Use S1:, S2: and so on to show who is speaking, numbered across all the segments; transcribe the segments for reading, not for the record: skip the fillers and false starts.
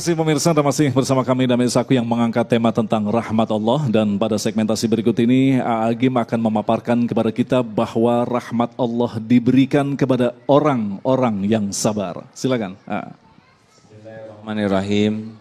S1: kasih pemirsa, Anda masih bersama kami Damai Saku yang mengangkat tema tentang rahmat Allah. Dan pada segmentasi berikut ini, Agim akan memaparkan kepada kita bahwa rahmat Allah diberikan kepada orang-orang yang sabar. Silakan.
S2: Bismillahirrahmanirrahim.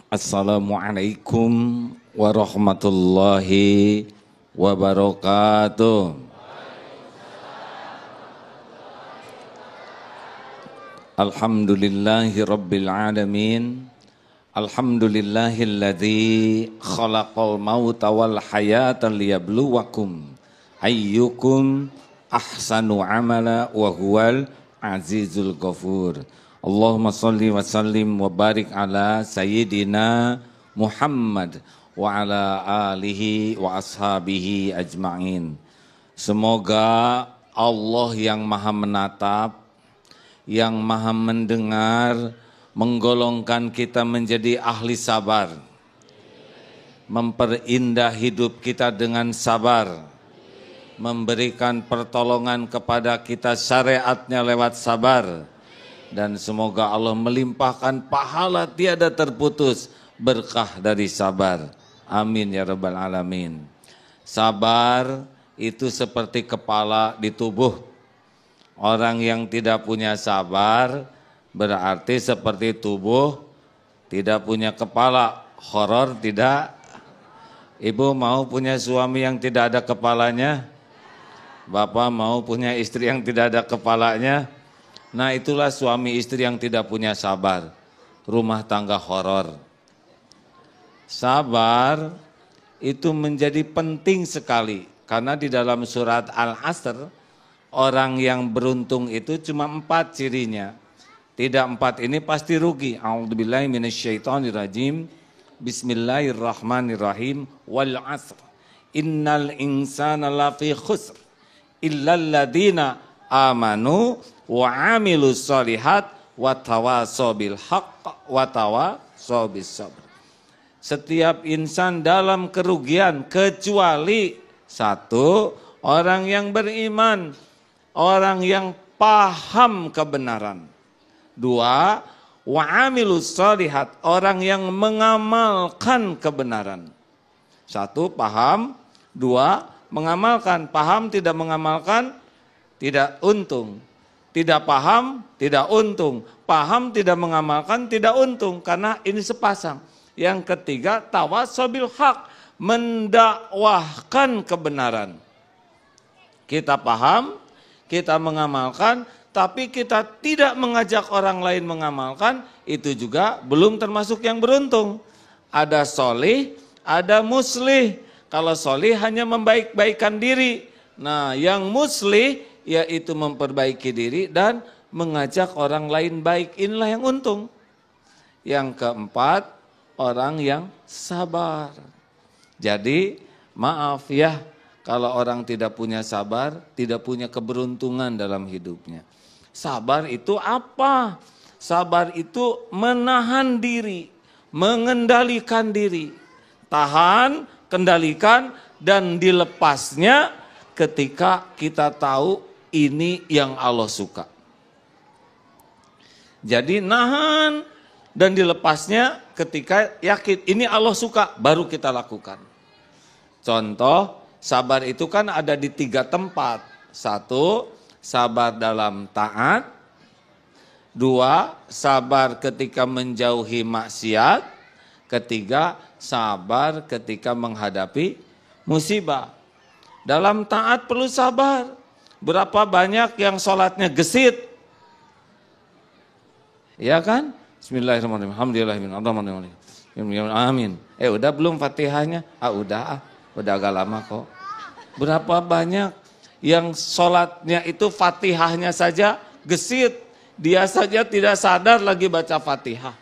S2: Assalamualaikum warahmatullahi wabarakatuh. Alhamdulillahi rabbil alamin. Alhamdulillahilladzi khalaqal mauta wal hayata liyabluwakum ayyukum ahsanu amala wa huwal azizul ghafur. Allahumma salli wa sallim wa barik ala sayyidina Muhammad wa ala alihi wa ashabihi ajma'in. Semoga Allah yang maha menatap, yang maha mendengar, menggolongkan kita menjadi ahli sabar, memperindah hidup kita dengan sabar, memberikan pertolongan kepada kita syariatnya lewat sabar, dan semoga Allah melimpahkan pahala tiada terputus berkah dari sabar. Amin ya rabbal alamin. Sabar itu seperti kepala di tubuh. Orang yang tidak punya sabar berarti seperti tubuh tidak punya kepala. Horor tidak? Ibu mau punya suami yang tidak ada kepalanya? Bapak mau punya istri yang tidak ada kepalanya? Nah, itulah suami istri yang tidak punya sabar. Rumah tangga horor. Sabar itu menjadi penting sekali karena di dalam surat Al-Asr orang yang beruntung itu cuma 4 cirinya. Tidak 4 ini pasti rugi. A'udzubillahi minasyaitonirrajim. Bismillahirrahmanirrahim. Wal 'asr. Innal insana lafi khusr. Illal ladzina amanu wa 'amilus shalihat wa tawashaw bil haqq wa tawashaw bis sabr. Setiap insan dalam kerugian kecuali 1 orang yang beriman, orang yang paham kebenaran. 2, wa amilus shalihat, orang yang mengamalkan kebenaran. 1 paham, 2 mengamalkan. Paham tidak mengamalkan tidak untung. Tidak paham tidak untung. Paham tidak mengamalkan tidak untung karena ini sepasang. Yang ketiga tawassaw bil haq, mendakwahkan kebenaran. Kita paham, kita mengamalkan, tapi kita tidak mengajak orang lain mengamalkan, itu juga belum termasuk yang beruntung. Ada solih, ada muslih. Kalau solih hanya membaik-baikkan diri. Nah, yang muslih yaitu memperbaiki diri dan mengajak orang lain baik. Inilah yang untung. Yang keempat, orang yang sabar. Jadi, maaf ya, kalau orang tidak punya sabar, tidak punya keberuntungan dalam hidupnya. Sabar itu apa? Sabar itu menahan diri, mengendalikan diri. Tahan, kendalikan, dan dilepasnya ketika kita tahu ini yang Allah suka. Jadi nahan dan dilepasnya ketika yakin ini Allah suka, baru kita lakukan. Contoh, sabar itu kan ada di 3 tempat. 1, sabar dalam taat. 2, sabar ketika menjauhi maksiat. 3, sabar ketika menghadapi musibah. Dalam taat perlu sabar. Berapa banyak yang sholatnya gesit? Ya kan? Bismillahirrahmanirrahim. Alhamdulillahirrahmanirrahim. Amin. Udah belum Fatihahnya? Udah agak lama kok. Berapa banyak yang sholatnya itu Fatihahnya saja gesit. Dia saja tidak sadar lagi baca Fatihah.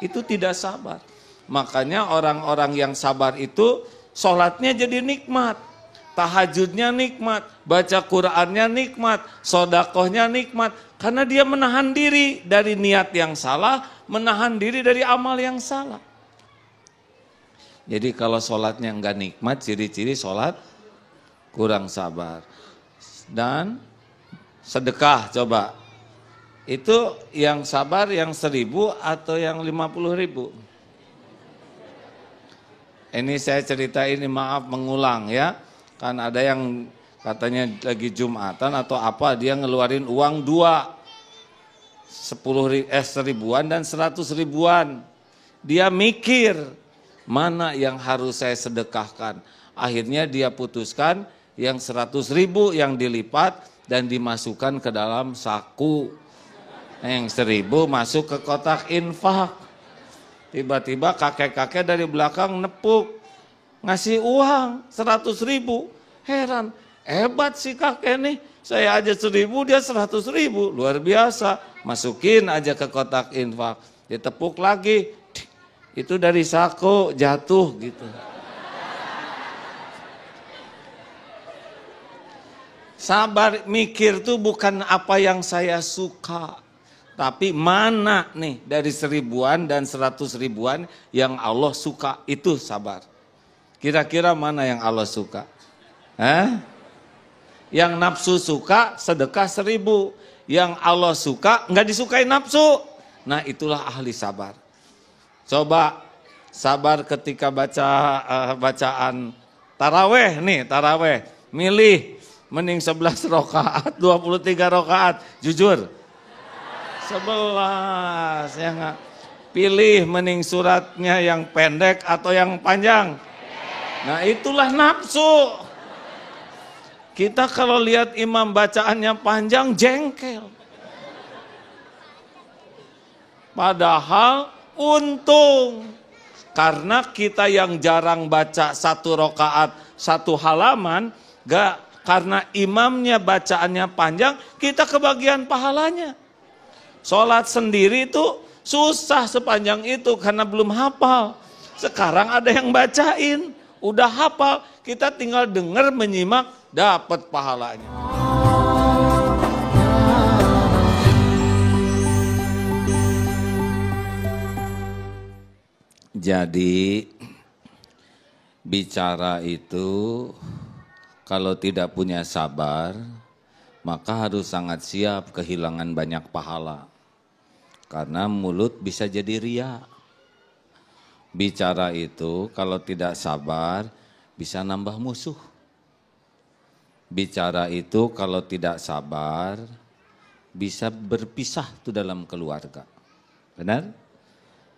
S2: Itu tidak sabar. Makanya orang-orang yang sabar itu sholatnya jadi nikmat. Tahajudnya nikmat, baca Qur'annya nikmat, sodakohnya nikmat. Karena dia menahan diri dari niat yang salah, menahan diri dari amal yang salah. Jadi kalau sholatnya enggak nikmat, ciri-ciri sholat kurang sabar. Dan sedekah coba. Itu yang sabar yang 1.000 atau yang 50.000? Ini saya cerita ini, maaf mengulang ya. Kan ada yang katanya lagi Jumatan atau apa, dia ngeluarin uang 10.000-an dan 100.000-an. Dia mikir mana yang harus saya sedekahkan. Akhirnya dia putuskan yang 100.000 yang dilipat dan dimasukkan ke dalam saku. Yang 1.000 masuk ke kotak infak. Tiba-tiba kakek-kakek dari belakang nepuk, ngasih uang 100.000. Heran, hebat sih kakek nih. Saya aja 1.000, dia 100.000. Luar biasa. Masukin aja ke kotak infak. Ditepuk lagi. Itu dari saku jatuh gitu. Sabar mikir tuh bukan apa yang saya suka. Tapi mana nih dari 1.000-an dan 100.000-an yang Allah suka, itu sabar. Kira-kira mana yang Allah suka? Yang nafsu suka sedekah 1.000. Yang Allah suka nggak disukai nafsu. Nah itulah ahli sabar. Coba sabar ketika bacaan taraweh nih, taraweh. Milih mending 11 rakaat, 23 rakaat, jujur. 11 ya enggak. Pilih mending suratnya yang pendek atau yang panjang. Nah itulah nafsu. Kita kalau lihat imam bacaannya panjang jengkel. Padahal untung. Karena kita yang jarang baca 1 rakaat 1 halaman, karena imamnya bacaannya panjang, kita kebagian pahalanya. Sholat sendiri itu susah sepanjang itu karena belum hafal. Sekarang ada yang bacain, udah hafal, kita tinggal dengar menyimak, dapat pahalanya. Jadi bicara itu kalau tidak punya sabar, maka harus sangat siap kehilangan banyak pahala. Karena mulut bisa jadi ria. Bicara itu kalau tidak sabar bisa nambah musuh. Bicara itu kalau tidak sabar bisa berpisah tuh dalam keluarga. Benar?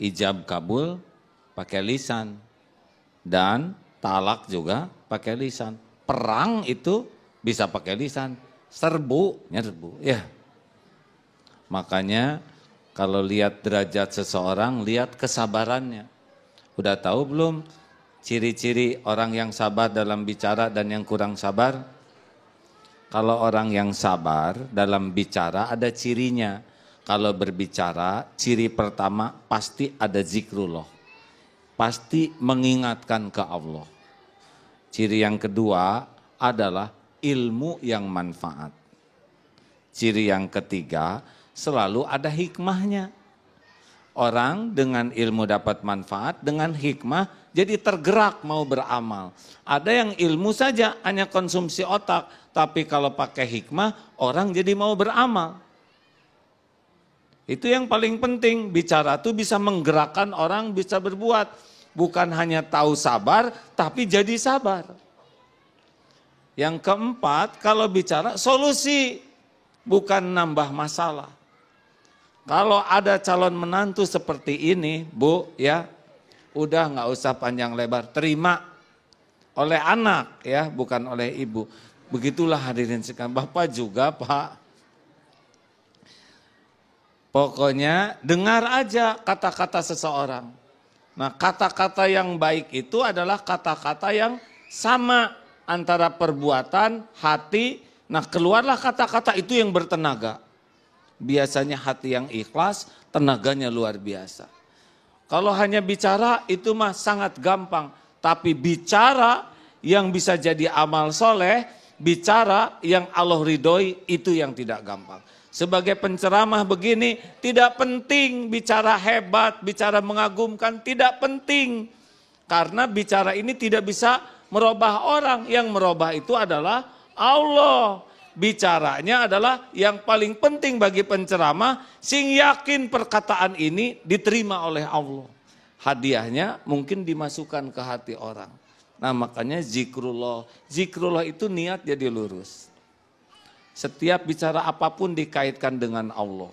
S2: Ijab kabul pakai lisan dan talak juga pakai lisan. Perang itu bisa pakai lisan. Serbu, nyerbu, ya. Makanya kalau lihat derajat seseorang, lihat kesabarannya. Udah tahu belum ciri-ciri orang yang sabar dalam bicara dan yang kurang sabar? Kalau orang yang sabar dalam bicara ada cirinya. Kalau berbicara, ciri pertama pasti ada zikrullah. Pasti mengingatkan ke Allah. Ciri yang kedua adalah ilmu yang manfaat. Ciri yang ketiga, selalu ada hikmahnya. Orang dengan ilmu dapat manfaat, dengan hikmah jadi tergerak mau beramal. Ada yang ilmu saja hanya konsumsi otak, tapi kalau pakai hikmah orang jadi mau beramal. Itu yang paling penting, bicara itu bisa menggerakkan orang bisa berbuat. Bukan hanya tahu sabar, tapi jadi sabar. Yang keempat, kalau bicara solusi, bukan nambah masalah. Kalau ada calon menantu seperti ini, Bu, ya, udah nggak usah panjang lebar, terima oleh anak, ya, bukan oleh ibu. Begitulah hadirin sekalian, Bapak juga, Pak. Pokoknya dengar aja kata-kata seseorang. Nah, kata-kata yang baik itu adalah kata-kata yang sama antara perbuatan, hati. Nah, keluarlah kata-kata itu yang bertenaga. Biasanya hati yang ikhlas, tenaganya luar biasa. Kalau hanya bicara itu mah sangat gampang. Tapi bicara yang bisa jadi amal soleh, bicara yang Allah ridhoi, itu yang tidak gampang. Sebagai penceramah begini, tidak penting bicara hebat, bicara mengagumkan, tidak penting. Karena bicara ini tidak bisa merubah orang, yang merubah itu adalah Allah. bicaranya adalah yang paling penting bagi penceramah, sing yakin perkataan ini diterima oleh Allah. Hadiahnya mungkin dimasukkan ke hati orang. Nah makanya zikrullah. Zikrullah itu niat jadi lurus. Setiap bicara apapun dikaitkan dengan Allah.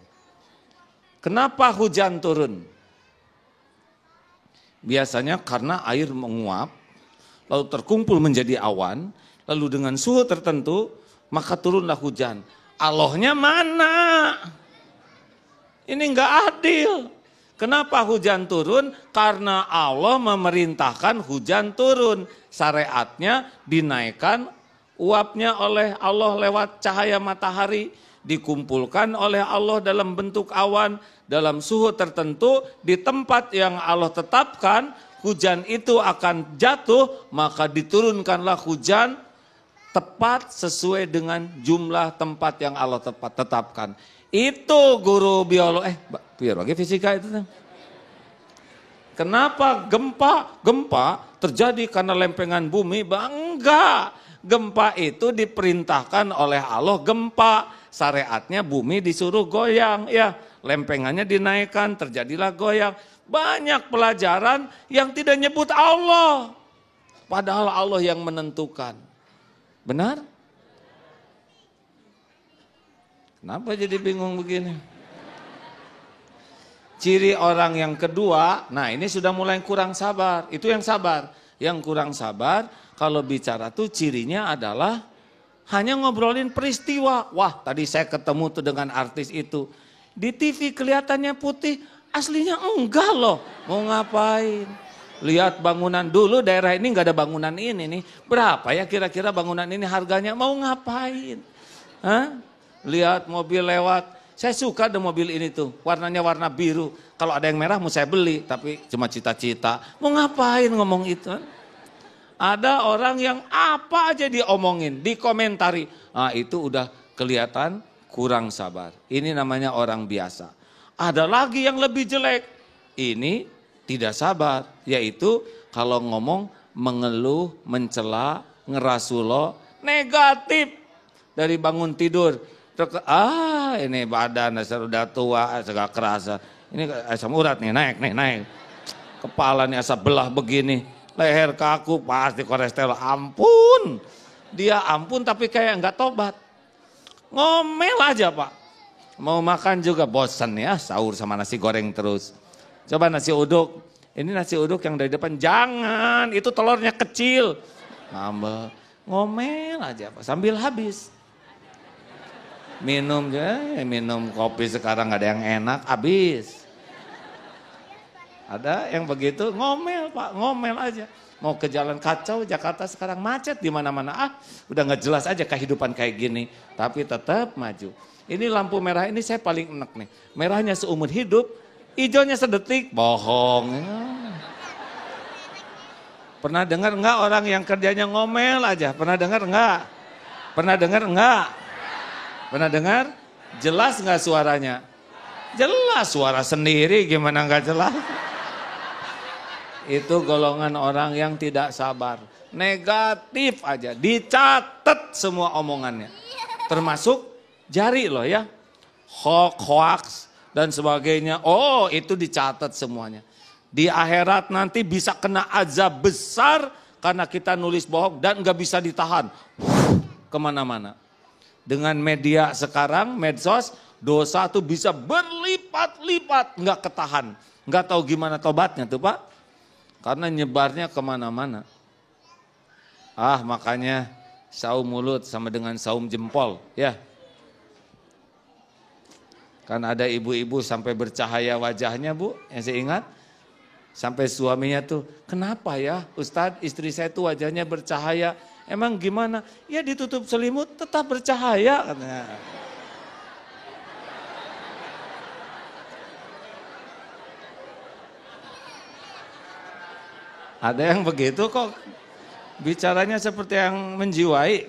S2: Kenapa hujan turun? Biasanya karena air menguap, lalu terkumpul menjadi awan, lalu dengan suhu tertentu, maka turunlah hujan. Allahnya mana? Ini enggak adil. Kenapa hujan turun? Karena Allah memerintahkan hujan turun. Syariatnya dinaikkan uapnya oleh Allah lewat cahaya matahari. Dikumpulkan oleh Allah dalam bentuk awan. Dalam suhu tertentu di tempat yang Allah tetapkan. Hujan itu akan jatuh. Maka diturunkanlah hujan tepat sesuai dengan jumlah tempat yang Allah tetapkan. Itu guru biologi fisika itu. Kenapa gempa terjadi karena lempengan bumi? Enggak. Gempa itu diperintahkan oleh Allah gempa. Syariatnya bumi disuruh goyang. Ya, lempengannya dinaikkan, terjadilah goyang. Banyak pelajaran yang tidak nyebut Allah. Padahal Allah yang menentukan. Benar? Kenapa jadi bingung begini? Ciri orang yang kedua, nah ini sudah mulai kurang sabar. Itu yang sabar. Yang kurang sabar, kalau bicara tuh cirinya adalah hanya ngobrolin peristiwa. Wah, tadi saya ketemu tuh dengan artis itu. Di TV kelihatannya putih, aslinya enggak loh. Mau ngapain? Lihat bangunan dulu, daerah ini enggak ada bangunan ini nih. Berapa ya kira-kira bangunan ini harganya? Mau ngapain? Hah? Lihat mobil lewat. Saya suka ada mobil ini tuh, warnanya warna biru. Kalau ada yang merah mau saya beli, tapi cuma cita-cita. Mau ngapain ngomong itu? Ada orang yang apa aja diomongin, dikomentari. Nah itu udah kelihatan kurang sabar. Ini namanya orang biasa. Ada lagi yang lebih jelek. Ini tidak sabar, yaitu kalau ngomong mengeluh, mencela, ngerasulo, negatif. Dari bangun tidur. Ini badan sudah tua, segala kerasa. Ini asam urat nih, naik. Kepala nih asap belah begini. Leher kaku, pasti kolesterol. Ampun. Dia ampun tapi kayak enggak tobat. Ngomel aja Pak. Mau makan juga bosan ya, sahur sama nasi goreng terus. Coba nasi uduk. Ini nasi uduk yang dari depan. Jangan, itu telurnya kecil. Ngambek. Ngomel aja Pak, sambil habis. Minum kopi sekarang gak ada yang enak, habis. Ada yang begitu ngomel Pak, ngomel aja. Mau ke jalan kacau, Jakarta sekarang macet di mana-mana. Udah gak jelas aja kehidupan kayak gini. Tapi tetap maju. Ini lampu merah ini saya paling enak nih. Merahnya seumur hidup, hijaunya sedetik, bohong. Pernah dengar enggak orang yang kerjanya ngomel aja? Pernah dengar enggak? Pernah dengar enggak? Pernah dengar? Jelas nggak suaranya? Jelas, suara sendiri gimana nggak jelas? Itu golongan orang yang tidak sabar. Negatif aja, dicatat semua omongannya. Termasuk jari loh ya. Hoax dan sebagainya. Oh itu dicatat semuanya. Di akhirat nanti bisa kena azab besar karena kita nulis bohong dan nggak bisa ditahan. Kemana-mana. Dengan media sekarang, medsos, dosa tuh bisa berlipat-lipat, nggak ketahan. Nggak tahu gimana tobatnya tuh Pak. Karena nyebarnya kemana-mana. Makanya saum mulut sama dengan saum jempol. Ya. Kan ada ibu-ibu sampai bercahaya wajahnya Bu, yang saya ingat. Sampai suaminya tuh, kenapa ya Ustadz istri saya tuh wajahnya bercahaya. Emang gimana? Ya ditutup selimut tetap bercahaya katanya. Ada yang begitu kok bicaranya seperti yang menjiwai.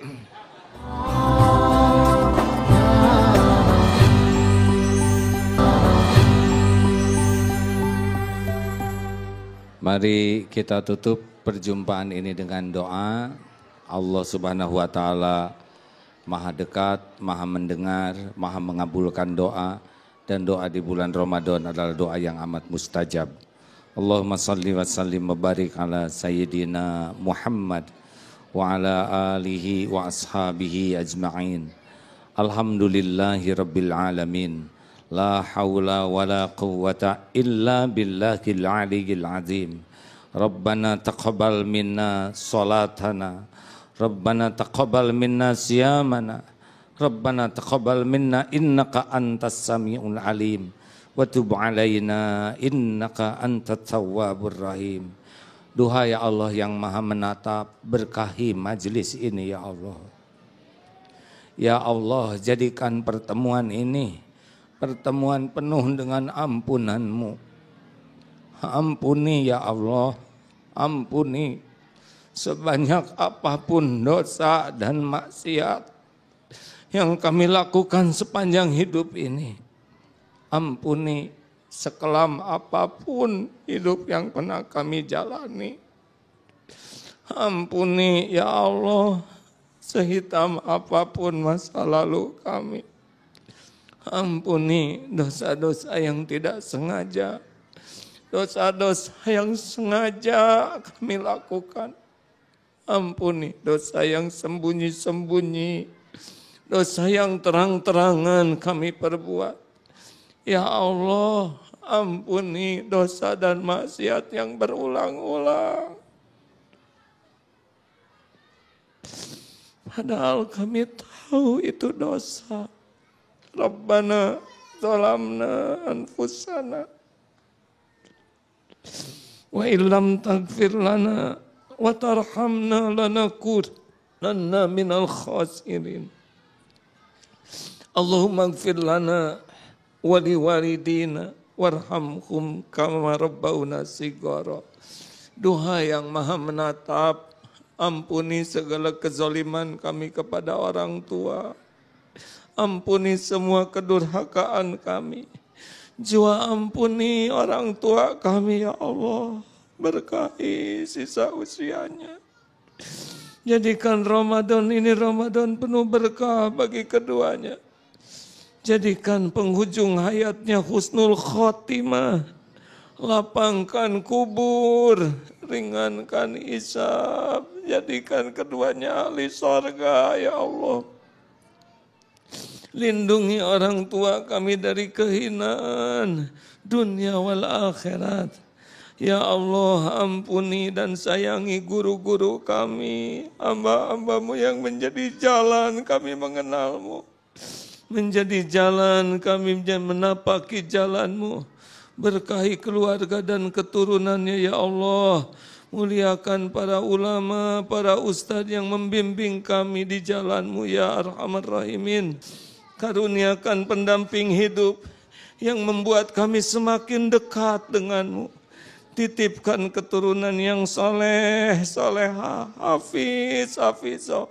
S2: Mari kita tutup perjumpaan ini dengan doa. Allah Subhanahu wa taala Maha dekat, maha mendengar, maha mengabulkan doa. Dan doa di bulan Ramadan adalah doa yang amat mustajab. Allahumma salli wa sallim wa barik ala Sayyidina Muhammad wa ala alihi wa ashabihi ajma'in. Alhamdulillahi rabbil alamin. La hawla wa la quwwata illa billahil aliyyil azim. Rabbana taqabbal minna salatana. Rabbana taqabbal minna siyamana. Rabbana taqabbal minna innaka antas sami'ul alim wa tub alaina innaka antat tawwabur rahim. Duha ya Allah yang maha menatap, berkahi majlis ini ya Allah. Ya Allah, jadikan pertemuan ini pertemuan penuh dengan ampunan-Mu. Ampuni ya Allah, ampuni sebanyak apapun dosa dan maksiat yang kami lakukan sepanjang hidup ini. Ampuni sekelam apapun hidup yang pernah kami jalani. Ampuni ya Allah sehitam apapun masa lalu kami. Ampuni dosa-dosa yang tidak sengaja. Dosa-dosa yang sengaja kami lakukan. Ampuni dosa yang sembunyi-sembunyi. Dosa yang terang-terangan kami perbuat. Ya Allah, ampuni dosa dan maksiat yang berulang-ulang. Padahal kami tahu itu dosa. Rabbana zalamna anfusana. Wa illam taghfir lana wa tarhamna lanakunanna minal khasirin. Allahumma ighfir lana wa liwalidina warhamhum kama rabbauna shighara. Duha yang maha menatap, ampuni segala kezaliman kami kepada orang tua. Ampuni semua kedurhakaan kami. Jua ampuni orang tua kami ya Allah. Berkahi sisa usianya. Jadikan Ramadan ini Ramadan penuh berkah bagi keduanya. Jadikan penghujung hayatnya husnul khotimah. Lapangkan kubur, ringankan hisab. Jadikan keduanya ahli surga ya Allah. Lindungi orang tua kami dari kehinaan dunia wal akhirat. Ya Allah, ampuni dan sayangi guru-guru kami, hamba-hambamu yang menjadi jalan kami mengenalmu. Menjadi jalan kami menapaki jalanmu. Berkahi keluarga dan keturunannya ya Allah. Muliakan para ulama, para ustadz yang membimbing kami di jalanmu ya Arhamar Rahimin. Karuniakan pendamping hidup yang membuat kami semakin dekat denganmu. Titipkan keturunan yang soleh, soleha, hafiz, hafizah.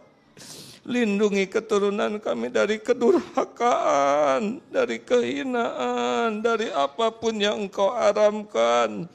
S2: Lindungi keturunan kami dari kedurhakaan, dari kehinaan, dari apapun yang Engkau haramkan.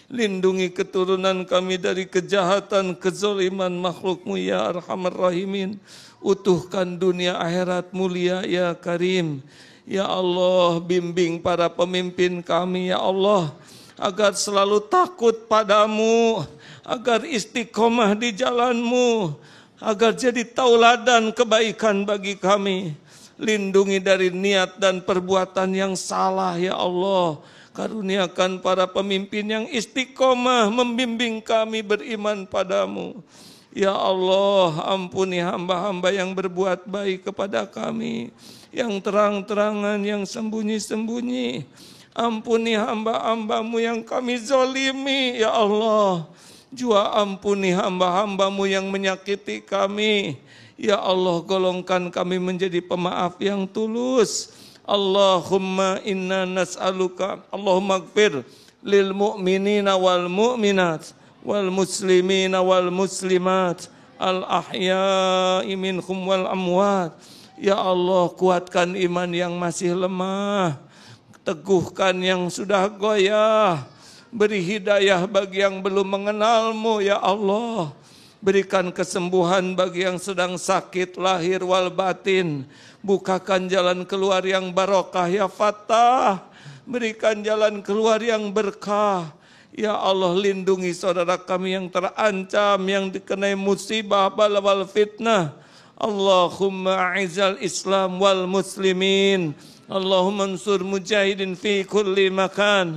S2: Lindungi keturunan kami dari kejahatan, kezaliman makhluk-Mu ya Arhamar Rahimin. Utuhkan dunia akhirat mulia ya Karim. Ya Allah, bimbing para pemimpin kami ya Allah, agar selalu takut padamu, agar istiqomah di jalan-Mu, agar jadi tauladan kebaikan bagi kami. Lindungi dari niat dan perbuatan yang salah ya Allah. Karuniakan para pemimpin yang istiqomah membimbing kami beriman padamu. Ya Allah, ampuni hamba-hamba yang berbuat baik kepada kami, yang terang-terangan, yang sembunyi-sembunyi. Ampuni hamba-hambamu yang kami zalimi, ya Allah. Jua ampuni hamba-hambamu yang menyakiti kami. Ya Allah, golongkan kami menjadi pemaaf yang tulus. Allahumma inna nas'aluka, Allahumma gfir lil mu'minina wal mu'minat wal muslimina wal muslimat al ahya'i minhum wal amwat. Ya Allah, kuatkan iman yang masih lemah, teguhkan yang sudah goyah, beri hidayah bagi yang belum mengenal-Mu ya Allah. Berikan kesembuhan bagi yang sedang sakit lahir wal batin. Bukakan jalan keluar yang barokah ya Fattah. Berikan jalan keluar yang berkah. Ya Allah, lindungi saudara kami yang terancam, yang dikenai musibah, bala wal fitnah. Allahumma a'izal Islam wal muslimin. Allahumma ansur mujahidin fi kulli makan.